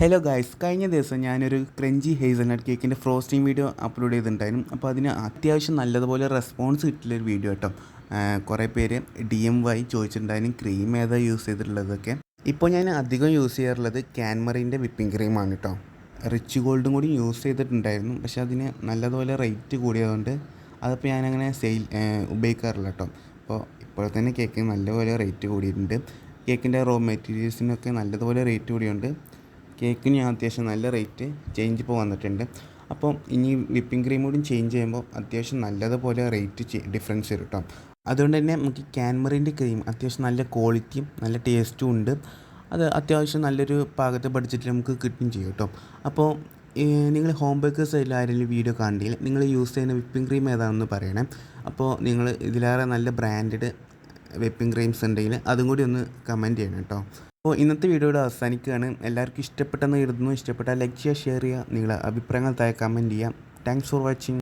Hello guys, കഴിഞ്ഞ ദിവസം ഞാനൊരു ക്രഞ്ചി ഹേസൽനട്ട് കേക്കിൻ്റെ ഫ്രോസ്റ്റിംഗ് വീഡിയോ അപ്ലോഡ് ചെയ്തിട്ടുണ്ടായിരുന്നു. അപ്പോൾ അതിന് അത്യാവശ്യം നല്ലതുപോലെ റെസ്പോൺസ് കിട്ടിയൊരു വീഡിയോ കേട്ടോ. കുറേ പേര് DMY ചോദിച്ചിട്ടുണ്ടായിരുന്നു ക്രീം ഏതാ യൂസ് ചെയ്തിട്ടുള്ളതൊക്കെ. ഇപ്പോൾ ഞാൻ അധികം യൂസ് ചെയ്യാറുള്ളത് ക്യാൻമറിൻ്റെ വിപ്പിംഗ് ക്രീമാണ് കേട്ടോ. റിച്ച് ഗോൾഡും കൂടി യൂസ് ചെയ്തിട്ടുണ്ടായിരുന്നു, പക്ഷേ അതിന് നല്ലതുപോലെ റേറ്റ് കൂടിയതുകൊണ്ട് അതിപ്പോൾ ഞാനങ്ങനെ ഉപയോഗിക്കാറില്ല കേട്ടോ. ഇപ്പോൾ തന്നെ കേക്കിന് നല്ലപോലെ റേറ്റ് കൂടിയിട്ടുണ്ട്. കേക്കിൻ്റെ റോ മെറ്റീരിയൽസിനൊക്കെ നല്ലതുപോലെ റേറ്റ് കൂടിയുണ്ട്. കേക്കിന് ഞാൻ അത്യാവശ്യം നല്ല റേറ്റ് ചേഞ്ച് ഇപ്പോൾ വന്നിട്ടുണ്ട്. അപ്പോൾ ഇനി വിപ്പിംഗ് ക്രീം കൂടി ചേഞ്ച് ചെയ്യുമ്പോൾ അത്യാവശ്യം നല്ലതുപോലെ റേറ്റ് ഡിഫറൻസ് വരും കേട്ടോ. അതുകൊണ്ട് തന്നെ നമുക്ക് ക്യാൻമറിൻ്റെ ക്രീം അത്യാവശ്യം നല്ല ക്വാളിറ്റിയും നല്ല ടേസ്റ്റും ഉണ്ട്. അത് അത്യാവശ്യം നല്ലൊരു പാകത്തെ ബഡ്ജറ്റിൽ നമുക്ക് കിട്ടുകയും ചെയ്യും കേട്ടോ. അപ്പോൾ നിങ്ങൾ ഹോം ബേക്കേഴ്സ് അതിൽ ആരെങ്കിലും വീഡിയോ കണ്ടില്ല, നിങ്ങൾ യൂസ് ചെയ്യുന്ന വിപ്പിംഗ് ക്രീം ഏതാണെന്ന് പറയണേ. അപ്പോൾ നിങ്ങൾ ഇതിലേറെ നല്ല ബ്രാൻഡഡ് വിപ്പിംഗ് ക്രീംസ് ഉണ്ടെങ്കിൽ അതും കൂടി ഒന്ന് കമൻറ്റ് ചെയ്യണം കേട്ടോ. അപ്പോൾ ഇന്നത്തെ വീഡിയോയുടെ അവസാനിക്കുകയാണ്. എല്ലാവർക്കും ഇഷ്ടപ്പെട്ടെന്ന് കരുതുന്നു. ഇഷ്ടപ്പെട്ടാൽ ലൈക്ക് ചെയ്യുക, ഷെയർ ചെയ്യുക, നിങ്ങളുടെ അഭിപ്രായങ്ങൾ താഴെ കമൻറ്റ് ചെയ്യാം. Thanks for watching.